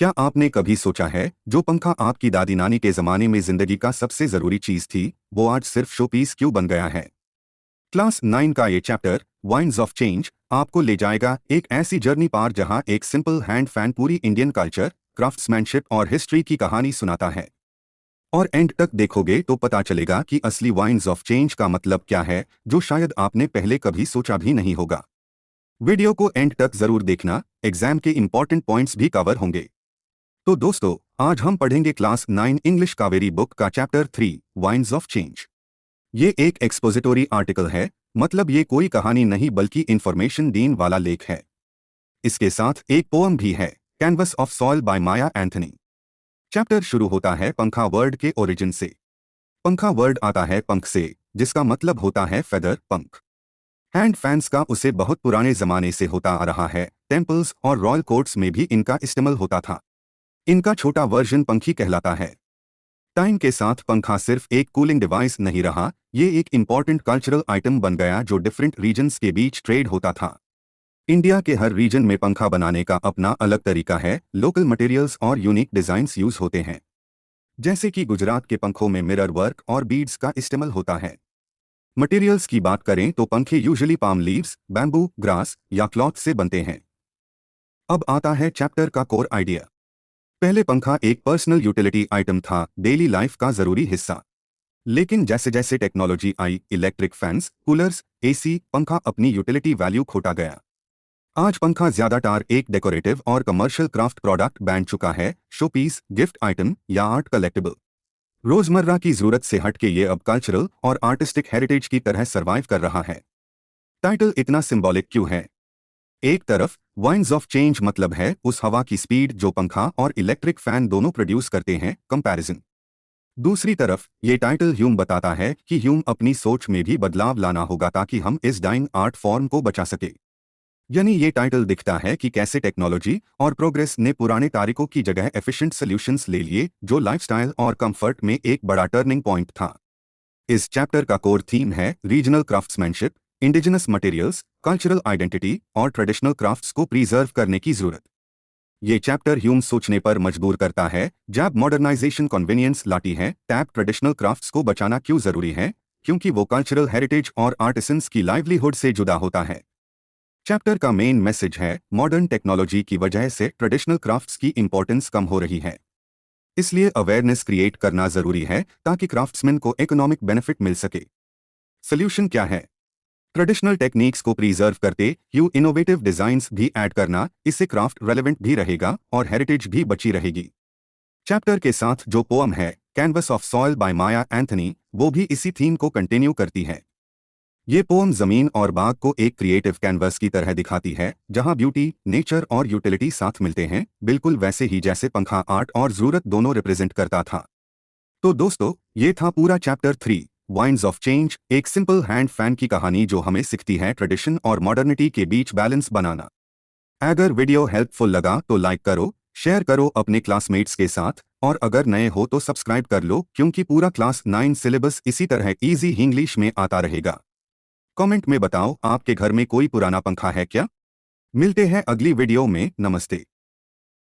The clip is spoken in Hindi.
क्या आपने कभी सोचा है जो पंखा आपकी दादी नानी के जमाने में जिंदगी का सबसे जरूरी चीज थी, वो आज सिर्फ शोपीस क्यों बन गया है? क्लास 9 का ये चैप्टर वाइंड्स ऑफ चेंज आपको ले जाएगा एक ऐसी जर्नी पार जहां एक सिंपल हैंड फैन पूरी इंडियन कल्चर, क्राफ्ट्समैनशिप और हिस्ट्री की कहानी सुनाता है। और एंड तक देखोगे तो पता चलेगा कि असली वाइंड्स ऑफ चेंज का मतलब क्या है, जो शायद आपने पहले कभी सोचा भी नहीं होगा। वीडियो को एंड तक जरूर देखना, एग्जाम के इंपॉर्टेंट पॉइंट्स भी कवर होंगे। तो दोस्तों, आज हम पढ़ेंगे क्लास 9 इंग्लिश कावेरी बुक का चैप्टर 3 वाइंड्स ऑफ चेंज। ये एक एक्सपोजिटोरी आर्टिकल है, मतलब ये कोई कहानी नहीं बल्कि इंफॉर्मेशन देने वाला लेख है। इसके साथ एक पोअम भी है, canvas of soil by Maya Anthony. Chapter शुरू होता है पंखा वर्ड के ओरिजिन से। पंखा वर्ड आता है पंख से, जिसका मतलब होता है फेदर, पंख। हैंड फैंस का उसे बहुत पुराने जमाने से होता आ रहा है। टेम्पल्स और रॉयल कोर्ट्स में भी इनका इस्तेमाल होता था। इनका छोटा वर्जन पंखी कहलाता है। टाइम के साथ पंखा सिर्फ एक कूलिंग डिवाइस नहीं रहा, ये एक इंपॉर्टेंट कल्चरल आइटम बन गया जो डिफरेंट रीजन्स के बीच ट्रेड होता था। इंडिया के हर रीजन में पंखा बनाने का अपना अलग तरीका है। लोकल मटेरियल्स और यूनिक डिजाइन्स यूज होते हैं। जैसे कि गुजरात के पंखों में मिरर वर्क और बीड्स का इस्तेमाल होता है। मटेरियल्स की बात करें तो पंखे usually palm leaves, bamboo, grass या क्लॉथ से बनते हैं। अब आता है चैप्टर का कोर आइडिया। पहले पंखा एक पर्सनल यूटिलिटी आइटम था, डेली लाइफ का जरूरी हिस्सा। लेकिन जैसे जैसे टेक्नोलॉजी आई, इलेक्ट्रिक फैंस, कूलर्स, एसी, पंखा अपनी यूटिलिटी वैल्यू खोता गया। आज पंखा ज्यादातर एक डेकोरेटिव और कमर्शियल क्राफ्ट प्रोडक्ट बन चुका है, शोपीस, गिफ्ट आइटम या आर्ट कलेक्टिबल। रोजमर्रा की जरूरत से हटके ये अब कल्चरल और आर्टिस्टिक हेरिटेज की तरह सर्वाइव कर रहा है। टाइटल इतना सिंबॉलिक क्यों है? एक तरफ वाइंड्स ऑफ चेंज मतलब है उस हवा की स्पीड जो पंखा और इलेक्ट्रिक फैन दोनों प्रोड्यूस करते हैं, कंपैरिजन। दूसरी तरफ ये टाइटल ह्यूम बताता है कि ह्यूम अपनी सोच में भी बदलाव लाना होगा ताकि हम इस डाइंग आर्ट फॉर्म को बचा सके। यानी ये टाइटल दिखता है कि कैसे टेक्नोलॉजी और प्रोग्रेस ने पुराने तरीकों की जगह एफिशिएंट सॉल्यूशंस ले लिए, जो लाइफस्टाइल और कंफर्ट में एक बड़ा टर्निंग पॉइंट था। इस चैप्टर का कोर थीम है regional craftsmanship, indigenous materials, cultural identity और ट्रेडिशनल क्राफ्ट्स को प्रिजर्व करने की जरूरत। ये चैप्टर ह्यूम सोचने पर मजबूर करता है, जब मॉडर्नाइजेशन कन्वीनियंस लाती है, टैप ट्रेडिशनल क्राफ्ट्स को बचाना क्यों जरूरी है, क्योंकि वो कल्चरल हेरिटेज और आर्टिसंस की लाइवलीहुड से जुड़ा होता है। चैप्टर का मेन मैसेज है, मॉडर्न टेक्नोलॉजी की वजह से ट्रेडिशनल क्राफ्ट्स की इंपॉर्टेंस कम हो रही है। इसलिए अवेयरनेस क्रिएट करना जरूरी है ताकि क्राफ्ट्समैन को इकोनॉमिक बेनिफिट मिल सके। सोल्यूशन क्या है? ट्रेडिशनल टेक्निक्स को प्रिजर्व करते यू इनोवेटिव डिजाइन्स भी ऐड करना, इससे क्राफ्ट रेलेवेंट भी रहेगा और हेरिटेज भी बची रहेगी। चैप्टर के साथ जो पोअम है, canvas of soil by Maya Anthony, वो भी इसी थीम को कंटिन्यू करती है। ये पोअम जमीन और बाग को एक क्रिएटिव कैनवस की तरह दिखाती है, जहां ब्यूटी, नेचर और यूटिलिटी साथ मिलते हैं, बिल्कुल वैसे ही जैसे पंखा आर्ट और जरूरत दोनों रिप्रेजेंट करता था। तो दोस्तों, ये था पूरा चैप्टर 3 वाइंड्स ऑफ चेंज, एक सिंपल हैंड फैन की कहानी जो हमें सिखाती है ट्रेडिशन और मॉडर्निटी के बीच बैलेंस बनाना। अगर वीडियो हेल्पफुल लगा तो लाइक करो, शेयर करो अपने क्लासमेट्स के साथ, और अगर नए हो तो सब्सक्राइब कर लो, क्योंकि पूरा क्लास 9 सिलेबस इसी तरह इजी इंग्लिश में आता रहेगा। कमेंट में बताओ आपके घर में कोई पुराना पंखा है क्या? मिलते हैं अगली वीडियो में। नमस्ते।